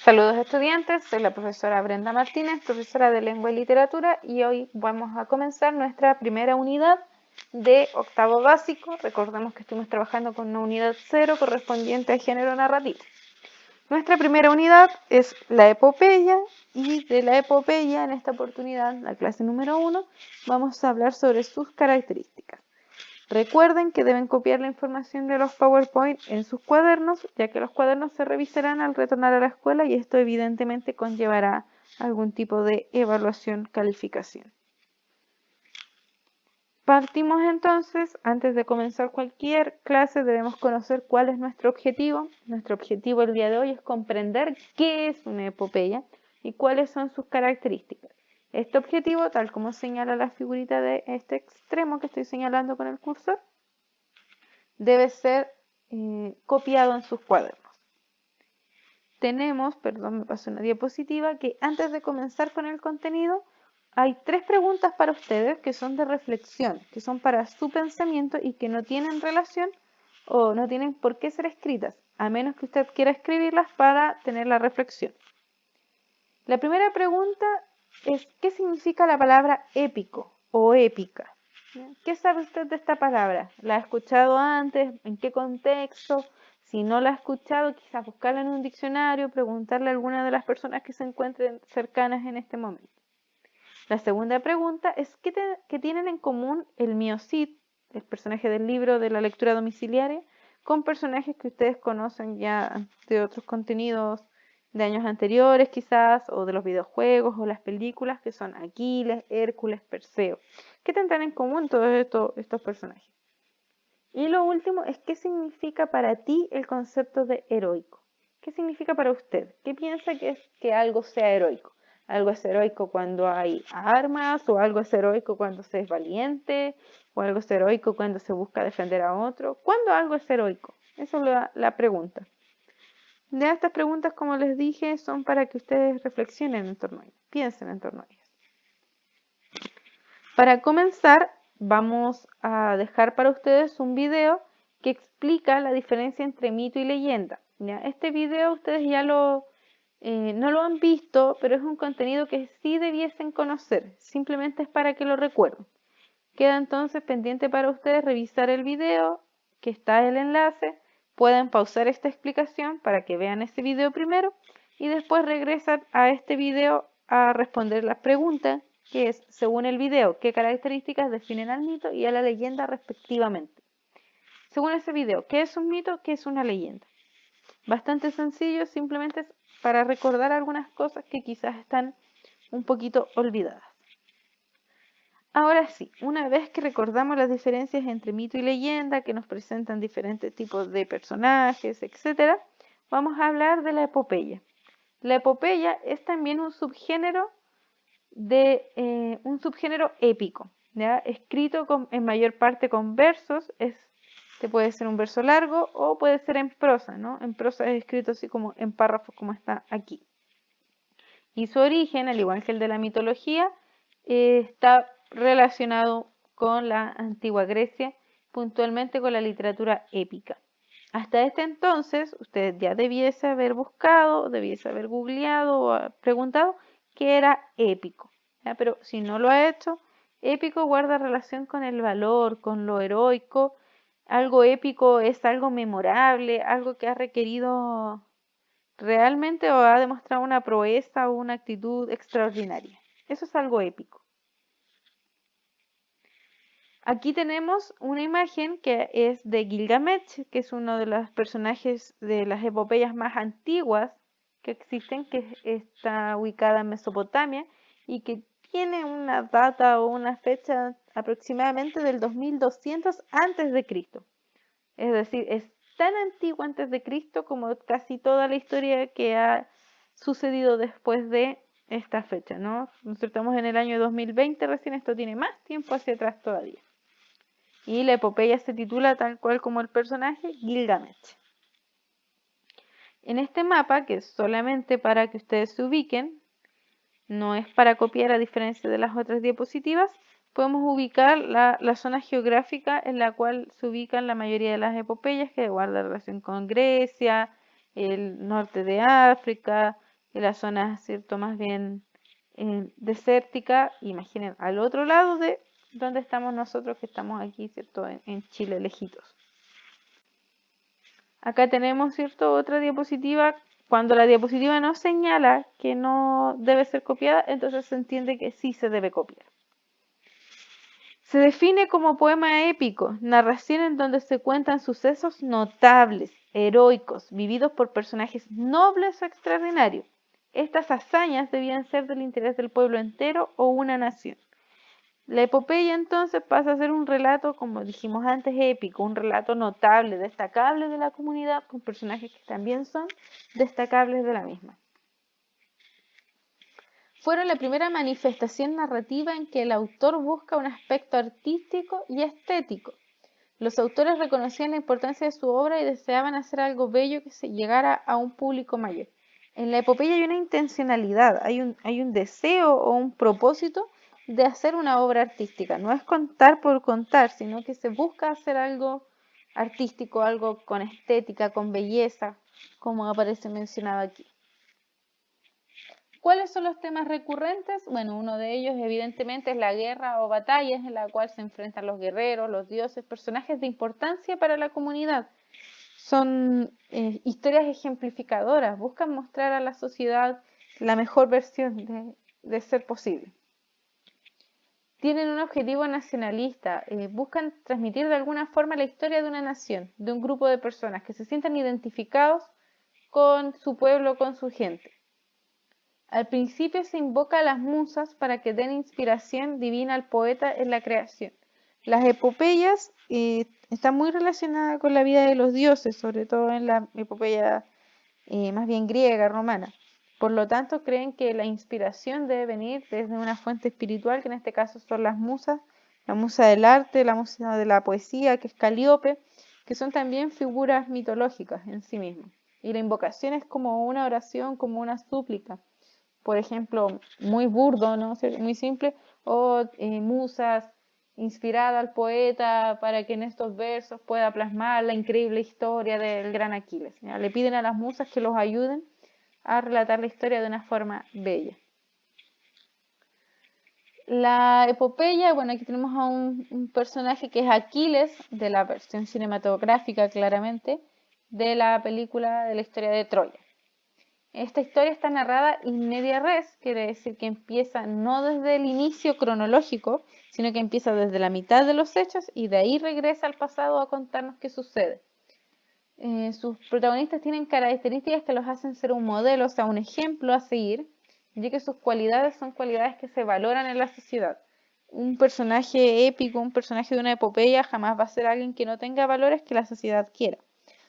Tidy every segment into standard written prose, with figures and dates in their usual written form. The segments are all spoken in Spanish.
Saludos estudiantes, soy la profesora Brenda Martínez, profesora de Lengua y Literatura, y hoy vamos a comenzar nuestra primera unidad de octavo básico. Recordemos que estuvimos trabajando con una unidad 0 correspondiente a género narrativo. Nuestra primera unidad es la epopeya, y de la epopeya en esta oportunidad, la clase número 1, vamos a hablar sobre sus características. Recuerden que deben copiar la información de los PowerPoint en sus cuadernos, ya que los cuadernos se revisarán al retornar a la escuela y esto evidentemente conllevará algún tipo de evaluación, calificación. Partimos entonces, antes de comenzar cualquier clase debemos conocer cuál es nuestro objetivo. Nuestro objetivo el día de hoy es comprender qué es una epopeya y cuáles son sus características. Este objetivo, tal como señala la figurita de este extremo que estoy señalando con el cursor, debe ser copiado en sus cuadernos. Tenemos, perdón, me pasó una diapositiva, que antes de comenzar con el contenido, hay 3 preguntas para ustedes que son de reflexión, que son para su pensamiento y que no tienen relación o no tienen por qué ser escritas, a menos que usted quiera escribirlas para tener la reflexión. La primera pregunta es, ¿qué significa la palabra épico o épica? ¿Qué sabe usted de esta palabra? ¿La ha escuchado antes? ¿En qué contexto? Si no la ha escuchado, quizás buscarla en un diccionario, preguntarle a alguna de las personas que se encuentren cercanas en este momento. La segunda pregunta es, ¿qué tienen en común el mío Cid, el personaje del libro de la lectura domiciliaria, con personajes que ustedes conocen ya de otros contenidos de años anteriores quizás, o de los videojuegos o las películas, que son Aquiles, Hércules, Perseo? ¿Qué tendrán en común todos estos personajes? Y lo último es, ¿qué significa para ti el concepto de heroico? ¿Qué significa para usted? ¿Qué piensa que es que algo sea heroico? ¿Algo es heroico cuando hay armas? ¿O algo es heroico cuando se es valiente? ¿O algo es heroico cuando se busca defender a otro? ¿Cuándo algo es heroico? Esa es la pregunta. De estas preguntas, como les dije, son para que ustedes reflexionen en torno a ellas, piensen en torno a ellas. Para comenzar, vamos a dejar para ustedes un video que explica la diferencia entre mito y leyenda. ¿Ya? Este video ustedes ya no lo han visto, pero es un contenido que sí debiesen conocer, simplemente es para que lo recuerden. Queda entonces pendiente para ustedes revisar el video, que está el enlace, pueden pausar esta explicación para que vean este video primero y después regresan a este video a responder las preguntas, que es, según el video, qué características definen al mito y a la leyenda respectivamente. Según ese video, ¿qué es un mito? ¿Qué es una leyenda? Bastante sencillo, simplemente es para recordar algunas cosas que quizás están un poquito olvidadas. Ahora sí, una vez que recordamos las diferencias entre mito y leyenda, que nos presentan diferentes tipos de personajes, etc., vamos a hablar de la epopeya. La epopeya es también un subgénero épico, ¿ya? Escrito en mayor parte con versos, puede ser un verso largo o puede ser en prosa, ¿no? En prosa es escrito así como en párrafos como está aquí. Y su origen, al igual que el de la mitología, está relacionado con la antigua Grecia, puntualmente con la literatura épica. Hasta este entonces, usted ya debiese haber buscado, debiese haber googleado o preguntado qué era épico. ¿Ya? Pero si no lo ha hecho, épico guarda relación con el valor, con lo heroico. Algo épico es algo memorable, algo que ha requerido realmente o ha demostrado una proeza o una actitud extraordinaria. Eso es algo épico. Aquí tenemos una imagen que es de Gilgamesh, que es uno de los personajes de las epopeyas más antiguas que existen, que está ubicada en Mesopotamia y que tiene una data o una fecha aproximadamente del 2200 antes de Cristo. Es decir, es tan antiguo antes de Cristo como casi toda la historia que ha sucedido después de esta fecha, ¿no? Nosotros estamos en el año 2020 recién, esto tiene más tiempo hacia atrás todavía. Y la epopeya se titula tal cual como el personaje, Gilgamesh. En este mapa, que es solamente para que ustedes se ubiquen, no es para copiar a diferencia de las otras diapositivas, podemos ubicar la zona geográfica en la cual se ubican la mayoría de las epopeyas, que guarda relación con Grecia, el norte de África, y la zona, ¿cierto?, más bien desértica. Imaginen, al otro lado de donde estamos nosotros, que estamos aquí, ¿cierto?, en Chile, lejitos. Acá tenemos, ¿cierto?, otra diapositiva. Cuando la diapositiva no señala que no debe ser copiada, entonces se entiende que sí se debe copiar. Se define como poema épico, narración en donde se cuentan sucesos notables, heroicos, vividos por personajes nobles o extraordinarios. Estas hazañas debían ser del interés del pueblo entero o una nación. La epopeya entonces pasa a ser un relato, como dijimos antes, épico, un relato notable, destacable de la comunidad, con personajes que también son destacables de la misma. Fueron la primera manifestación narrativa en que el autor busca un aspecto artístico y estético. Los autores reconocían la importancia de su obra y deseaban hacer algo bello que se llegara a un público mayor. En la epopeya hay una intencionalidad, hay un deseo o un propósito de hacer una obra artística. No es contar por contar, sino que se busca hacer algo artístico, algo con estética, con belleza, como aparece mencionado aquí. ¿Cuáles son los temas recurrentes? Bueno, uno de ellos evidentemente es la guerra o batallas en la cual se enfrentan los guerreros, los dioses, personajes de importancia para la comunidad. Son historias ejemplificadoras, buscan mostrar a la sociedad la mejor versión de ser posible. Tienen un objetivo nacionalista, buscan transmitir de alguna forma la historia de una nación, de un grupo de personas que se sientan identificados con su pueblo, con su gente. Al principio se invoca a las musas para que den inspiración divina al poeta en la creación. Las epopeyas están muy relacionadas con la vida de los dioses, sobre todo en la epopeya más bien griega, romana. Por lo tanto, creen que la inspiración debe venir desde una fuente espiritual, que en este caso son las musas, la musa del arte, la musa de la poesía, que es Calíope, que son también figuras mitológicas en sí mismas. Y la invocación es como una oración, como una súplica. Por ejemplo, muy burdo, ¿no? Muy simple, o musas, inspirada al poeta para que en estos versos pueda plasmar la increíble historia del gran Aquiles. ¿Ya? Le piden a las musas que los ayuden a relatar la historia de una forma bella. La epopeya, bueno, aquí tenemos a un personaje que es Aquiles, de la versión cinematográfica claramente, de la película de la historia de Troya. Esta historia está narrada in media res, quiere decir que empieza no desde el inicio cronológico, sino que empieza desde la mitad de los hechos y de ahí regresa al pasado a contarnos qué sucede. Sus protagonistas tienen características que los hacen ser un modelo, o sea, un ejemplo a seguir, ya que sus cualidades son cualidades que se valoran en la sociedad. Un personaje épico, un personaje de una epopeya jamás va a ser alguien que no tenga valores que la sociedad quiera.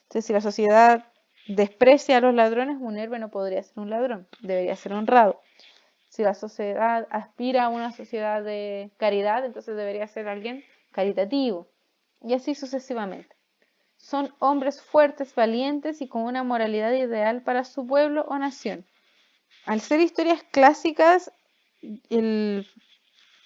Entonces, si la sociedad desprecia a los ladrones, un héroe no podría ser un ladrón, debería ser honrado. Si la sociedad aspira a una sociedad de caridad, entonces debería ser alguien caritativo, y así sucesivamente. Son hombres fuertes, valientes y con una moralidad ideal para su pueblo o nación. Al ser historias clásicas, el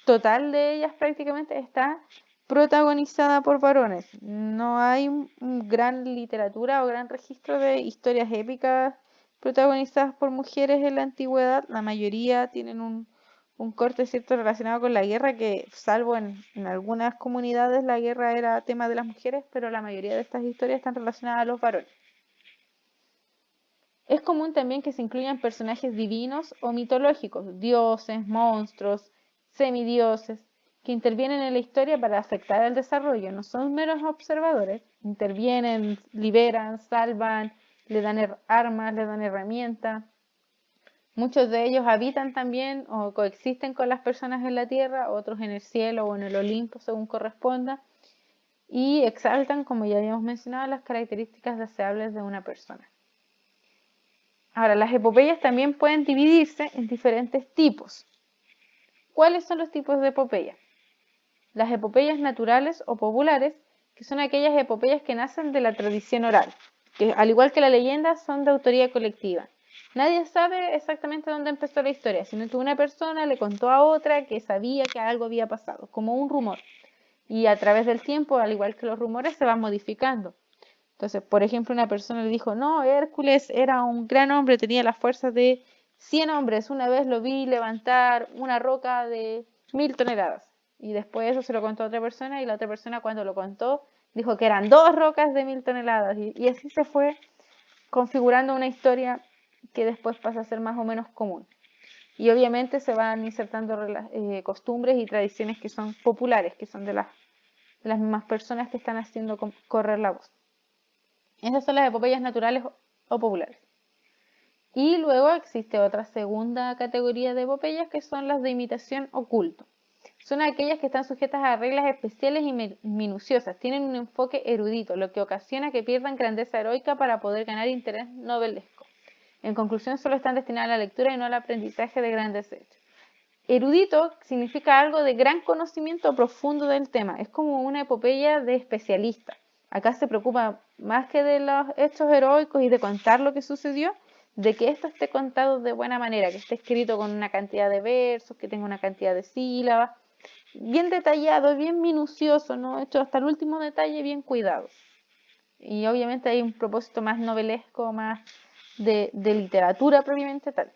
total de ellas prácticamente está protagonizada por varones. No hay gran literatura o gran registro de historias épicas protagonizadas por mujeres en la antigüedad. La mayoría tienen un corte cierto relacionado con la guerra, que salvo en algunas comunidades la guerra era tema de las mujeres, pero la mayoría de estas historias están relacionadas a los varones. Es común también que se incluyan personajes divinos o mitológicos, dioses, monstruos, semidioses, que intervienen en la historia para afectar el desarrollo. No son meros observadores, intervienen, liberan, salvan, le dan armas, le dan herramientas. Muchos de ellos habitan también o coexisten con las personas en la tierra, otros en el cielo o en el Olimpo según corresponda, y exaltan, como ya habíamos mencionado, las características deseables de una persona. Ahora, las epopeyas también pueden dividirse en diferentes tipos. ¿Cuáles son los tipos de epopeya? Las epopeyas naturales o populares, que son aquellas epopeyas que nacen de la tradición oral, que al igual que la leyenda son de autoría colectiva. Nadie sabe exactamente dónde empezó la historia, sino que una persona le contó a otra que sabía que algo había pasado, como un rumor. Y a través del tiempo, al igual que los rumores, se van modificando. Entonces, por ejemplo, una persona le dijo, no, Hércules era un gran hombre, tenía la fuerza de 100 hombres, una vez lo vi levantar una roca de 1000 toneladas. Y después eso se lo contó a otra persona y la otra persona cuando lo contó dijo que eran 2 rocas de 1000 toneladas. Y así se fue configurando una historia que después pasa a ser más o menos común. Y obviamente se van insertando costumbres y tradiciones que son populares, que son de las mismas personas que están haciendo correr la voz. Esas son las epopeyas naturales o populares. Y luego existe otra segunda categoría de epopeyas que son las de imitación o culto. Son aquellas que están sujetas a reglas especiales y minuciosas, tienen un enfoque erudito, lo que ocasiona que pierdan grandeza heroica para poder ganar interés novelesco. En conclusión, solo están destinadas a la lectura y no al aprendizaje de grandes hechos. Erudito significa algo de gran conocimiento profundo del tema, es como una epopeya de especialista. Acá se preocupa más que de los hechos heroicos y de contar lo que sucedió, de que esto esté contado de buena manera, que esté escrito con una cantidad de versos, que tenga una cantidad de sílabas, bien detallado, bien minucioso, ¿no? Hecho hasta el último detalle, bien cuidado. Y obviamente hay un propósito más novelesco, más de literatura propiamente tal.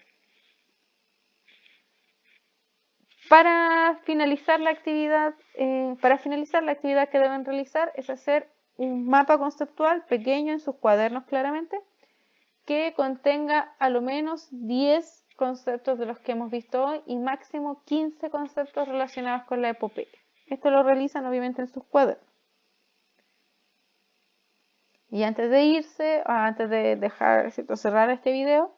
Para finalizar la actividad que deben realizar es hacer un mapa conceptual pequeño en sus cuadernos claramente, que contenga a lo menos 10 conceptos de los que hemos visto hoy y máximo 15 conceptos relacionados con la epopeya. Esto lo realizan obviamente en sus cuadernos. Y antes de irse, antes de cerrar este video,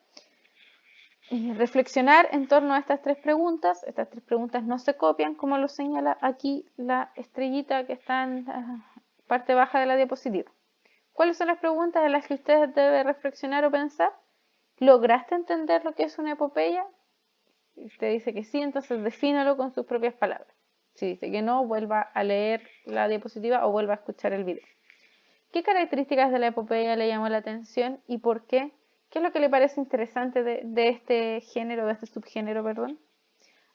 reflexionar en torno a estas 3 preguntas. Estas 3 preguntas no se copian, como lo señala aquí la estrellita que está en la parte baja de la diapositiva. ¿Cuáles son las preguntas en las que ustedes deben reflexionar o pensar? ¿Lograste entender lo que es una epopeya? Si usted dice que sí, entonces defínalo con sus propias palabras. Si dice que no, vuelva a leer la diapositiva o vuelva a escuchar el video. ¿Qué características de la epopeya le llamó la atención y por qué? ¿Qué es lo que le parece interesante de este género, de este subgénero, perdón?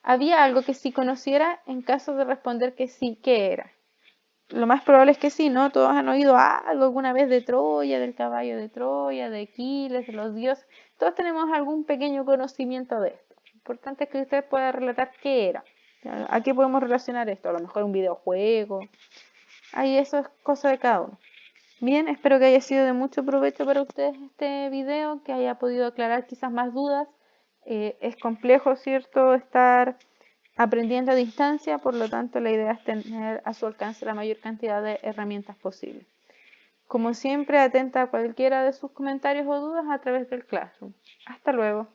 ¿Había algo que sí conociera? En caso de responder que sí, ¿qué era? Lo más probable es que sí, ¿no? Todos han oído algo alguna vez de Troya, del caballo de Troya, de Aquiles, de los dioses. Todos tenemos algún pequeño conocimiento de esto. Lo importante es que usted pueda relatar qué era. ¿A qué podemos relacionar esto? A lo mejor un videojuego. Ahí eso es cosa de cada uno. Bien, espero que haya sido de mucho provecho para ustedes este video, que haya podido aclarar quizás más dudas. Es complejo, ¿cierto?, estar aprendiendo a distancia, por lo tanto la idea es tener a su alcance la mayor cantidad de herramientas posible. Como siempre, atenta a cualquiera de sus comentarios o dudas a través del Classroom. Hasta luego.